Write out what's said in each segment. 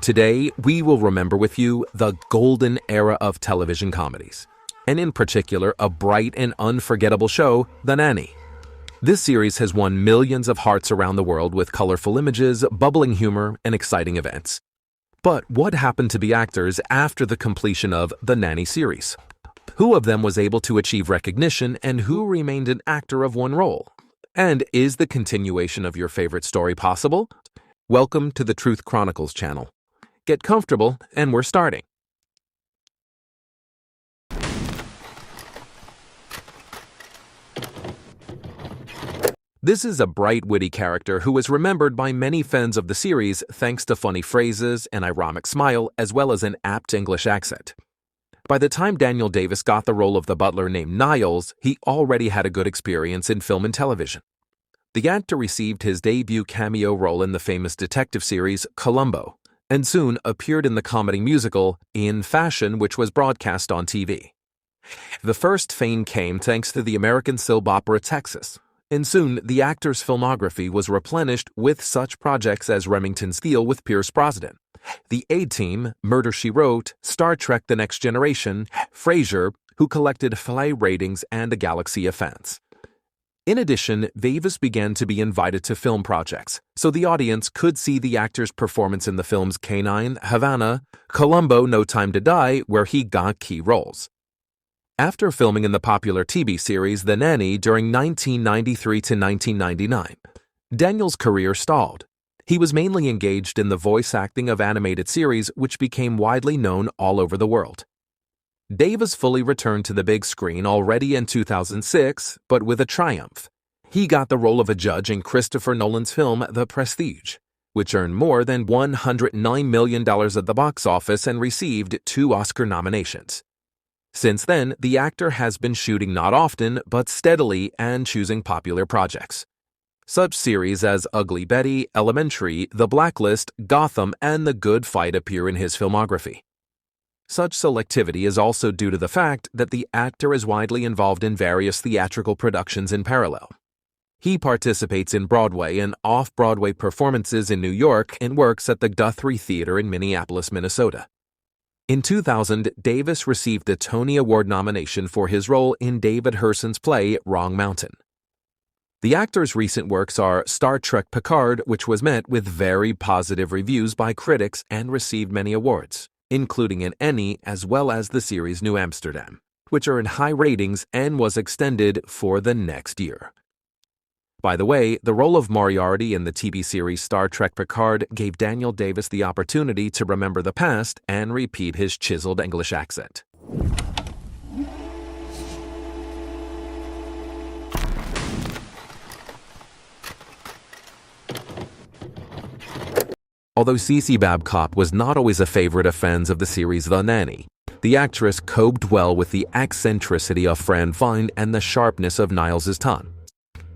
Today, we will remember with you the golden era of television comedies, and in particular, a bright and unforgettable show, The Nanny. This series has won millions of hearts around the world with colorful images, bubbling humor, and exciting events. But what happened to the actors after the completion of The Nanny series? Who of them was able to achieve recognition, and who remained an actor of one role? And is the continuation of your favorite story possible? Welcome to the Truth Chronicles channel. Get comfortable, and we're starting. This is a bright, witty character who is remembered by many fans of the series thanks to funny phrases, an ironic smile, as well as an apt English accent. By the time Daniel Davis got the role of the butler named Niles, he already had a good experience in film and television. The actor received his debut cameo role in the famous detective series Columbo, and soon appeared in the comedy musical In Fashion, which was broadcast on TV. The first fame came thanks to the American soap opera Texas, and soon the actor's filmography was replenished with such projects as Remington Steele with Pierce Brosnan, The A-Team, Murder, She Wrote, Star Trek The Next Generation, Frasier, who collected high ratings and a galaxy of fans. In addition, Davis began to be invited to film projects, so the audience could see the actor's performance in the films Canine, Havana, Columbo, No Time to Die, where he got key roles. After filming in the popular TV series The Nanny during 1993 to 1999, Daniel's career stalled. He was mainly engaged in the voice acting of animated series which became widely known all over the world. Davis fully returned to the big screen already in 2006, but with a triumph. He got the role of a judge in Christopher Nolan's film The Prestige, which earned more than $109 million at the box office and received 2 Oscar nominations. Since then, the actor has been shooting not often, but steadily and choosing popular projects. Such series as Ugly Betty, Elementary, The Blacklist, Gotham, and The Good Fight appear in his filmography. Such selectivity is also due to the fact that the actor is widely involved in various theatrical productions in parallel. He participates in Broadway and off-Broadway performances in New York and works at the Guthrie Theater in Minneapolis, Minnesota. In 2000, Davis received a Tony Award nomination for his role in David Hurson's play Wrong Mountain. The actor's recent works are Star Trek Picard, which was met with very positive reviews by critics and received many awards, including an Emmy as well as the series New Amsterdam, which earned high ratings and was extended for the next year. By the way, the role of Moriarty in the TV series Star Trek Picard gave Daniel Davis the opportunity to remember the past and repeat his chiseled English accent. Although Cece Babcock was not always a favorite of fans of the series The Nanny, the actress coped well with the eccentricity of Fran Fine and the sharpness of Niles' tongue.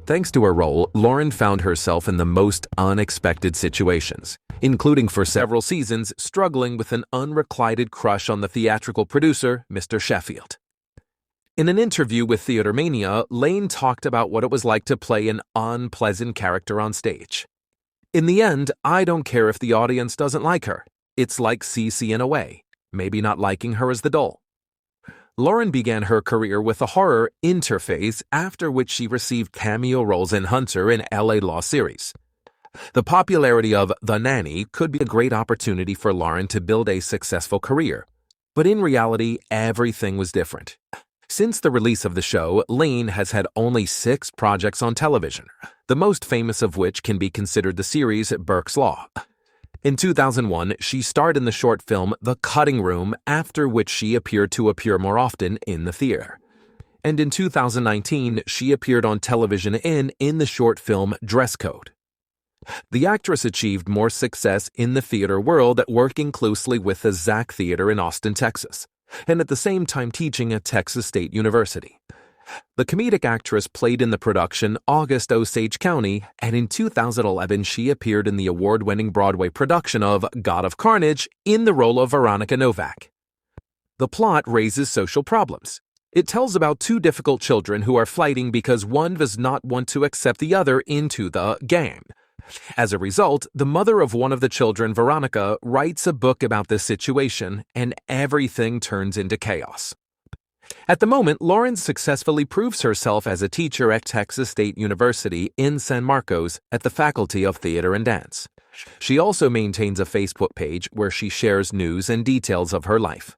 Thanks to her role, Lauren found herself in the most unexpected situations, including for several seasons struggling with an unrequited crush on the theatrical producer, Mr. Sheffield. In an interview with Theater Mania, Lane talked about what it was like to play an unpleasant character on stage. In the end, I don't care if the audience doesn't like her. It's like Cece in a way. Maybe not liking her is the goal. Lauren began her career with a horror Interface, after which she received cameo roles in Hunter and LA Law series. The popularity of The Nanny could be a great opportunity for Lauren to build a successful career. But in reality, everything was different. Since the release of the show, Lane has had only 6 projects on television, the most famous of which can be considered the series Burke's Law. In 2001, she starred in the short film The Cutting Room, after which she appeared to appear more often in the theater. And in 2019, she appeared on television in the short film Dress Code. The actress achieved more success in the theater world working closely with the Zach Theater in Austin, Texas, and at the same time teaching at Texas State University. The comedic actress played in the production August Osage County, and in 2011 she appeared in the award-winning Broadway production of God of Carnage in the role of Veronica Novak. The plot raises social problems. It tells about 2 difficult children who are fighting because one does not want to accept the other into the gang. As a result, the mother of one of the children, Veronica, writes a book about this situation, and everything turns into chaos. At the moment, Lauren successfully proves herself as a teacher at Texas State University in San Marcos at the Faculty of Theater and Dance. She also maintains a Facebook page where she shares news and details of her life.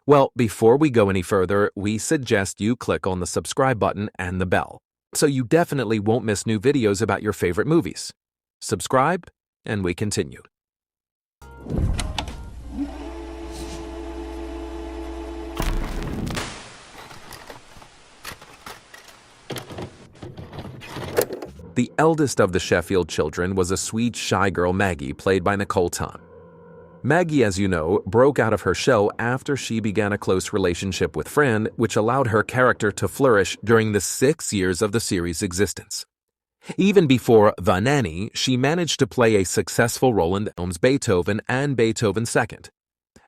Well, before we go any further, we suggest you click on the subscribe button and the bell, so you definitely won't miss new videos about your favorite movies. Subscribe, and we continue. The eldest of the Sheffield children was a sweet, shy girl, Maggie, played by Nicholle Tom. Maggie, as you know, broke out of her shell after she began a close relationship with Fran, which allowed her character to flourish during the 6 years of the series' existence. Even before The Nanny, she managed to play a successful role in the films Beethoven and Beethoven II.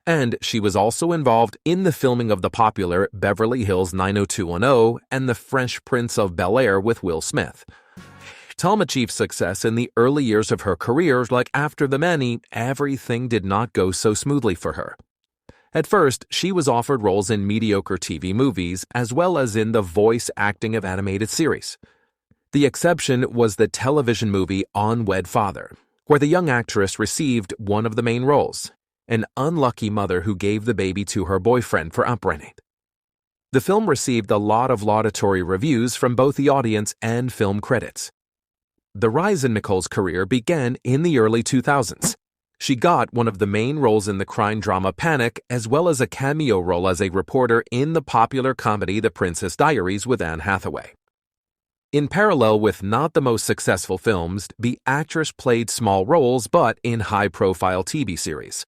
And she was also involved in the filming of the popular Beverly Hills 90210 and The Fresh Prince of Bel-Air with Will Smith. Tom achieved success in the early years of her career, like after The Nanny, everything did not go so smoothly for her. At first, she was offered roles in mediocre TV movies as well as in the voice acting of animated series. The exception was the television movie Unwed Father, where the young actress received one of the main roles, an unlucky mother who gave the baby to her boyfriend for upbringing. The film received a lot of laudatory reviews from both the audience and film critics. The rise in Nicolle's career began in the early 2000s. She got one of the main roles in the crime drama Panic, as well as a cameo role as a reporter in the popular comedy The Princess Diaries with Anne Hathaway. In parallel with not the most successful films, the actress played small roles but in high-profile TV series.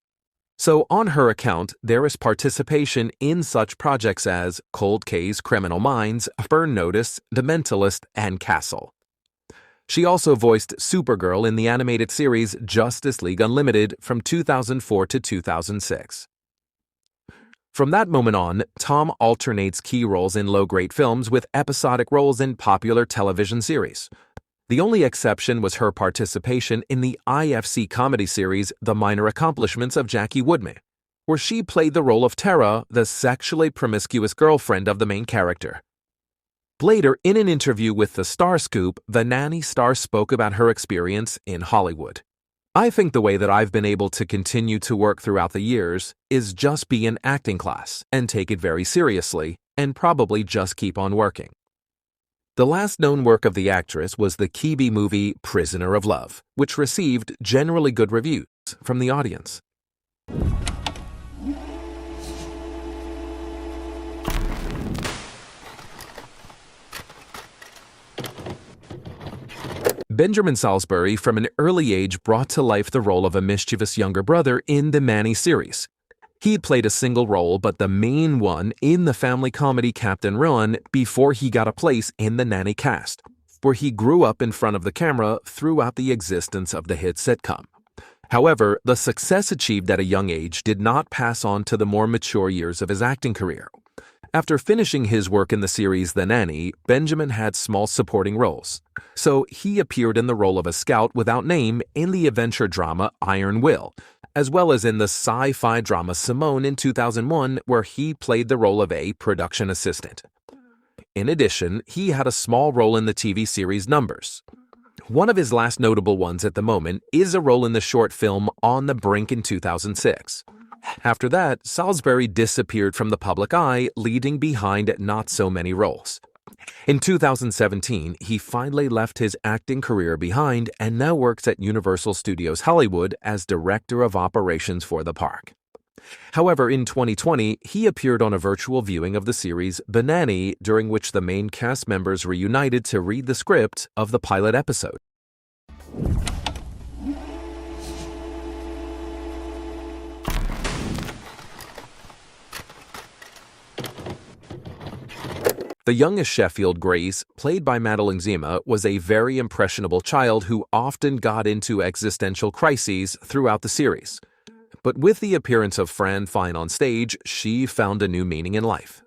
So on her account, there is participation in such projects as Cold Case, Criminal Minds, Burn Notice, The Mentalist, and Castle. She also voiced Supergirl in the animated series Justice League Unlimited from 2004 to 2006. From that moment on, Tom alternates key roles in low-grade films with episodic roles in popular television series. The only exception was her participation in the IFC comedy series The Minor Accomplishments of Jackie Woodman, where she played the role of Tara, the sexually promiscuous girlfriend of the main character. Later, in an interview with the Star Scoop, the Nanny star spoke about her experience in Hollywood. I think the way that I've been able to continue to work throughout the years is just be in acting class and take it very seriously and probably just keep on working. The last known work of the actress was the Kibi movie Prisoner of Love, which received generally good reviews from the audience. Benjamin Salisbury from an early age brought to life the role of a mischievous younger brother in the Nanny series. He played a single role, but the main one in the family comedy Captain Ron before he got a place in the Nanny cast, where he grew up in front of the camera throughout the existence of the hit sitcom. However, the success achieved at a young age did not pass on to the more mature years of his acting career. After finishing his work in the series The Nanny, Benjamin had small supporting roles. So he appeared in the role of a scout without name in the adventure drama Iron Will, as well as in the sci-fi drama Simone in 2001, where he played the role of a production assistant. In addition, he had a small role in the TV series Numbers. One of his last notable ones at the moment is a role in the short film On the Brink in 2006. After that, Salisbury disappeared from the public eye, leaving behind not so many roles. In 2017, he finally left his acting career behind and now works at Universal Studios Hollywood as Director of Operations for the park. However, in 2020, he appeared on a virtual viewing of the series The Nanny, during which the main cast members reunited to read the script of the pilot episode. The youngest Sheffield, Grace, played by Madeline Zima, was a very impressionable child who often got into existential crises throughout the series. But with the appearance of Fran Fine on stage, she found a new meaning in life.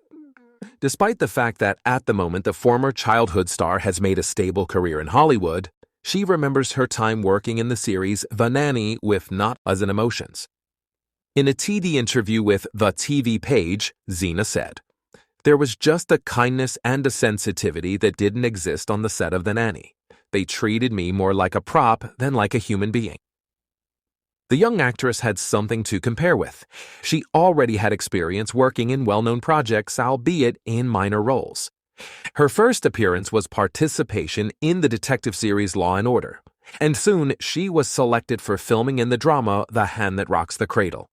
Despite the fact that at the moment the former childhood star has made a stable career in Hollywood, She remembers her time working in the series The Nanny with not pleasant emotions. In a TD interview with The TV Page, Zina said, "There was just a kindness and a sensitivity that didn't exist on the set of The Nanny. They treated me more like a prop than like a human being." The young actress had something to compare with. She already had experience working in well-known projects, albeit in minor roles. Her first appearance was participation in the detective series Law & Order, and soon she was selected for filming in the drama The Hand That Rocks the Cradle.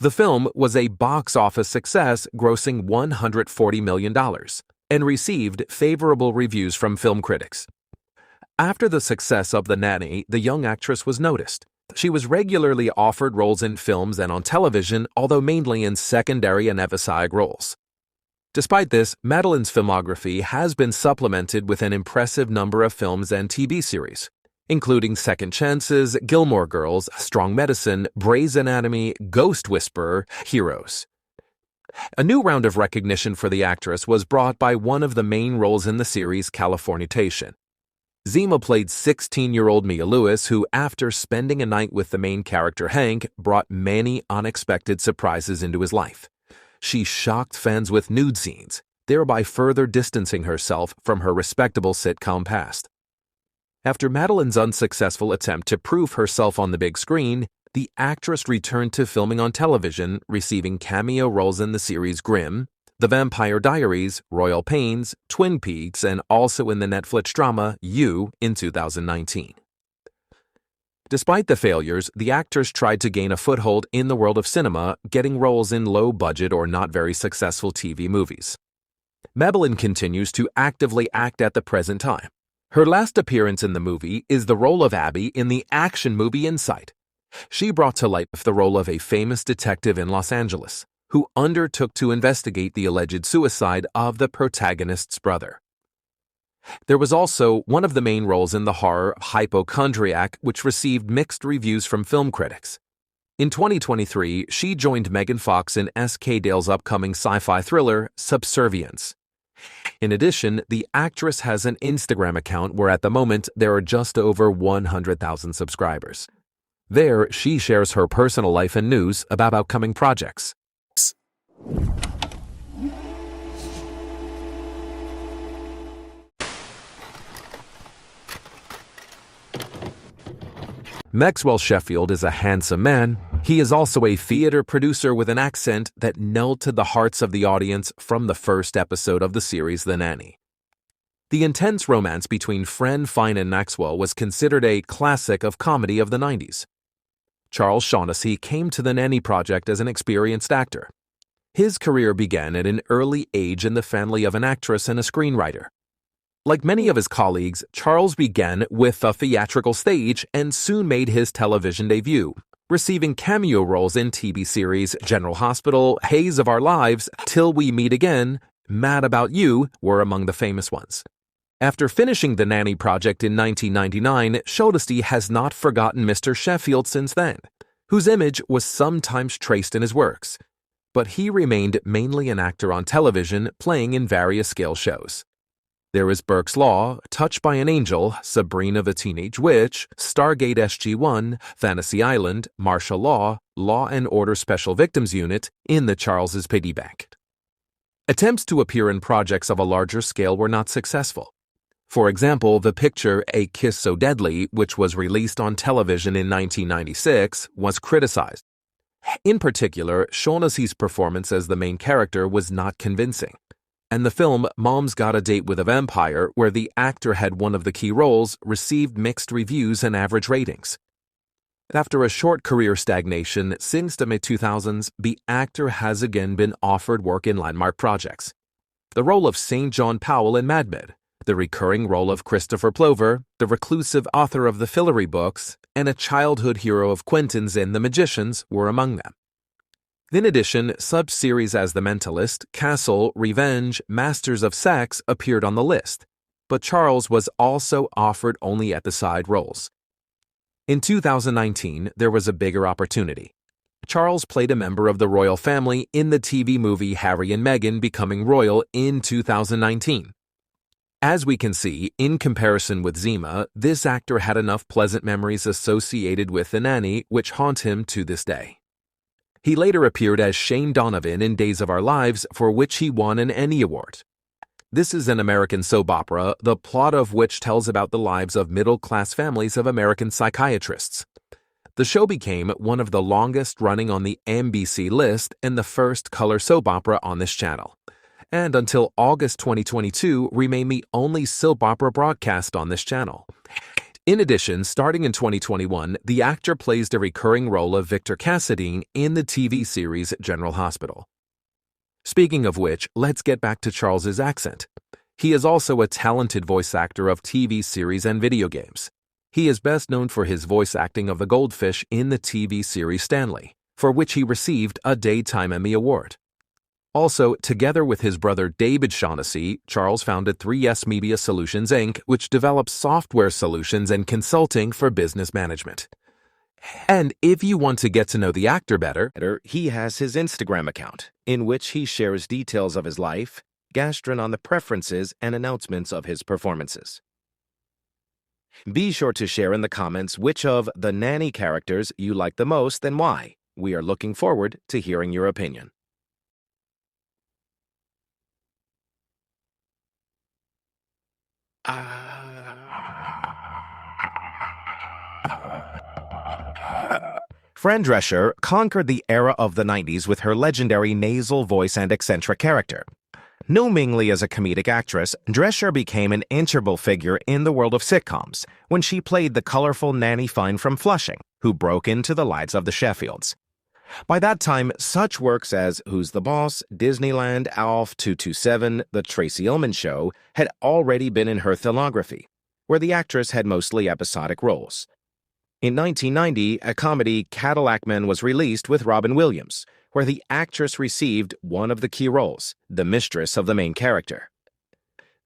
The film was a box office success, grossing $140 million, and received favorable reviews from film critics. After the success of The Nanny, the young actress was noticed. She was regularly offered roles in films and on television, although mainly in secondary and episodic roles. Despite this, Madeline's filmography has been supplemented with an impressive number of films and TV series, including Second Chances, Gilmore Girls, Strong Medicine, Grey's Anatomy, Ghost Whisperer, Heroes. A new round of recognition for the actress was brought by one of the main roles in the series, Californication. Zima played 16-year-old Mia Lewis, who, after spending a night with the main character Hank, brought many unexpected surprises into his life. She shocked fans with nude scenes, thereby further distancing herself from her respectable sitcom past. After Madeline's unsuccessful attempt to prove herself on the big screen, the actress returned to filming on television, receiving cameo roles in the series Grimm, The Vampire Diaries, Royal Pains, Twin Peaks, and also in the Netflix drama You in 2019. Despite the failures, the actress tried to gain a foothold in the world of cinema, getting roles in low-budget or not very successful TV movies. Madeline continues to actively act at the present time. Her last appearance in the movie is the role of Abby in the action movie Insight. She brought to life the role of a famous detective in Los Angeles, who undertook to investigate the alleged suicide of the protagonist's brother. There was also one of the main roles in the horror Hypochondriac, which received mixed reviews from film critics. In 2023, she joined Megan Fox in S.K. Dale's upcoming sci-fi thriller, Subservience. In addition, the actress has an Instagram account where at the moment there are just over 100,000 subscribers. There, she shares her personal life and news about upcoming projects. Maxwell Sheffield is a handsome man. He is also a theater producer with an accent that melted the hearts of the audience from the first episode of the series The Nanny. The intense romance between Fran Fine and Maxwell was considered a classic of comedy of the 90s. Charles Shaughnessy came to the Nanny project as an experienced actor. His career began at an early age in the family of an actress and a screenwriter. Like many of his colleagues, Charles began with the theatrical stage and soon made his television debut, receiving cameo roles in TV series General Hospital, Haze of Our Lives, Till We Meet Again, Mad About You were among the famous ones. After finishing the Nanny project in 1999, Shaughnessy has not forgotten Mr. Sheffield since then, whose image was sometimes traced in his works. But he remained mainly an actor on television, playing in various scale shows. There is Burke's Law, Touched by an Angel, Sabrina the Teenage Witch, Stargate SG-1, Fantasy Island, Martial Law, Law & Order Special Victims Unit, in the Charles's Piggy Bank. Attempts to appear in projects of a larger scale were not successful. For example, the picture A Kiss So Deadly, which was released on television in 1996, was criticized. In particular, Shaughnessy's performance as the main character was not convincing, and the film Mom's Got a Date with a Vampire, where the actor had one of the key roles, received mixed reviews and average ratings. After a short career stagnation since the mid-2000s, the actor has again been offered work in landmark projects. The role of St. John Powell in Mad Men, the recurring role of Christopher Plover, the reclusive author of the Fillory books, and a childhood hero of Quentin's in The Magicians were among them. In addition, sub-series as The Mentalist, Castle, Revenge, Masters of Sex appeared on the list, but Charles was also offered only episode roles. In 2019, there was a bigger opportunity. Charles played a member of the royal family in the TV movie Harry and Meghan Becoming Royal in 2019. As we can see, in comparison with Zima, this actor had enough pleasant memories associated with the Nanny which haunt him to this day. He later appeared as Shane Donovan in Days of Our Lives, for which he won an Emmy Award. This is an American soap opera, the plot of which tells about the lives of middle-class families of American psychiatrists. The show became one of the longest running on the NBC list and the first color soap opera on this channel, and until August 2022 remained the only soap opera broadcast on this channel. In addition, starting in 2021, the actor plays the recurring role of Victor Cassadine in the TV series General Hospital. Speaking of which, let's get back to Charles's accent. He is also a talented voice actor of TV series and video games. He is best known for his voice acting of the goldfish in the TV series Stanley, for which he received a Daytime Emmy Award. Also, together with his brother David Shaughnessy, Charles founded 3S Media Solutions Inc., which develops software solutions and consulting for business management. And if you want to get to know the actor better, he has his Instagram account, in which he shares details of his life, gastronomic preferences, and announcements of his performances. Be sure to share in the comments which of the Nanny characters you like the most and why. We are looking forward to hearing your opinion. Fran Drescher conquered the era of the 90s with her legendary nasal voice and eccentric character. Known mainly as a comedic actress, Drescher became an integral figure in the world of sitcoms when she played the colorful Nanny Fine from Flushing, who broke into the lives of the Sheffields. By that time, such works as Who's the Boss, Disneyland, Alf 227, The Tracy Ullman Show had already been in her filmography, where the actress had mostly episodic roles. In 1990, a comedy Cadillac Man was released with Robin Williams, where the actress received one of the key roles, the mistress of the main character.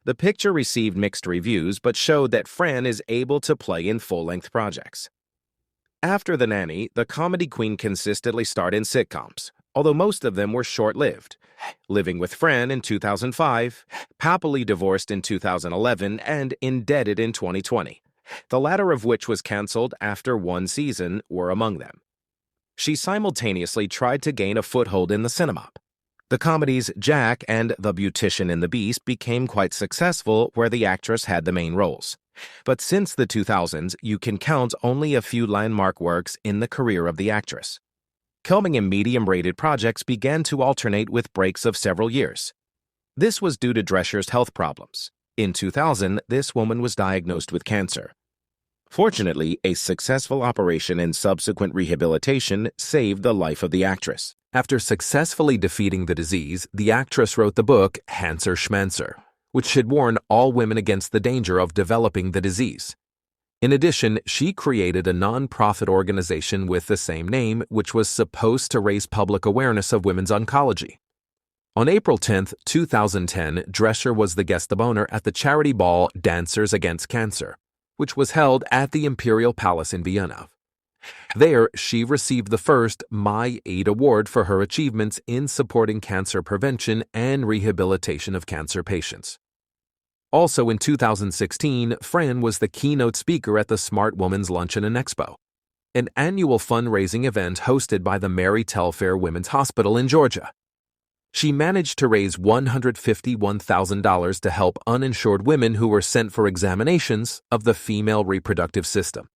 The picture received mixed reviews but showed that Fran is able to play in full-length projects. After The Nanny, the comedy queen consistently starred in sitcoms, although most of them were short-lived. Living with Fran in 2005, Happily Divorced in 2011, and Indebted in 2020. The latter of which was canceled after one season, were among them. She simultaneously tried to gain a foothold in the cinema. The comedies Jack and The Beautician and the Beast became quite successful, where the actress had the main roles. But since the 2000s, you can count only a few landmark works in the career of the actress. Filming in medium-rated projects began to alternate with breaks of several years. This was due to Drescher's health problems. In 2000, this woman was diagnosed with cancer. Fortunately, a successful operation and subsequent rehabilitation saved the life of the actress. After successfully defeating the disease, the actress wrote the book Hanser Schmancer, which should warn all women against the danger of developing the disease. In addition, she created a non-profit organization with the same name, which was supposed to raise public awareness of women's oncology. On April 10, 2010, Drescher was the guest of honor at the charity ball Dancers Against Cancer, which was held at the Imperial Palace in Vienna. There, she received the first My Aid Award for her achievements in supporting cancer prevention and rehabilitation of cancer patients. Also in 2016, Fran was the keynote speaker at the Smart Woman's Luncheon and Expo, an annual fundraising event hosted by the Mary Telfair Women's Hospital in Georgia. She managed to raise $151,000 to help uninsured women who were sent for examinations of the female reproductive system.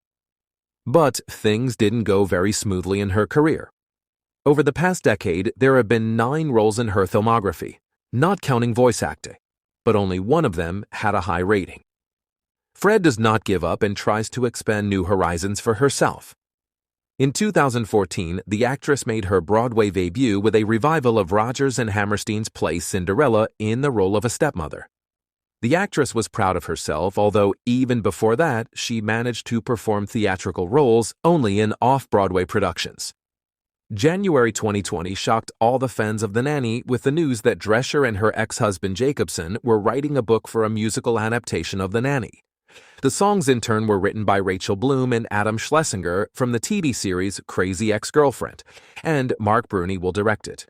But things didn't go very smoothly in her career. Over the past decade, there have been 9 roles in her filmography, not counting voice acting, but only one of them had a high rating. Fred does not give up and tries to expand new horizons for herself. In 2014, the actress made her Broadway debut with a revival of Rodgers and Hammerstein's play Cinderella in the role of a stepmother. The actress was proud of herself, although even before that, she managed to perform theatrical roles only in off-Broadway productions. January 2020 shocked all the fans of The Nanny with the news that Drescher and her ex-husband Jacobson were writing a book for a musical adaptation of The Nanny. The songs in turn were written by Rachel Bloom and Adam Schlesinger from the TV series Crazy Ex-Girlfriend, and Mark Bruni will direct it.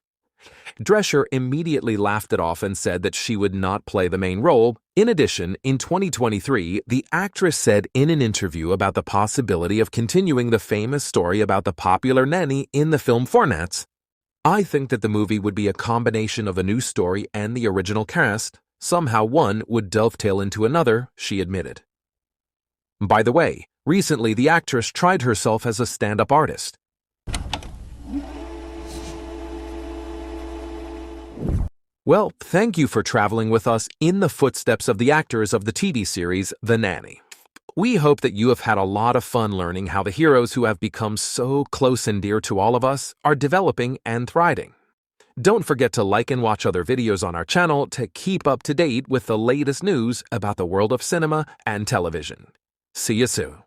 Drescher immediately laughed it off and said that she would not play the main role. In addition, in 2023, the actress said in an interview about the possibility of continuing the famous story about the popular nanny in the film formats. "I think that the movie would be a combination of a new story and the original cast. Somehow one would dovetail into another," she admitted. By the way, recently the actress tried herself as a stand-up artist. Well, thank you for traveling with us in the footsteps of the actors of the TV series The Nanny. We hope that you have had a lot of fun learning how the heroes who have become so close and dear to all of us are developing and thriving. Don't forget to like and watch other videos on our channel to keep up to date with the latest news about the world of cinema and television. See you soon.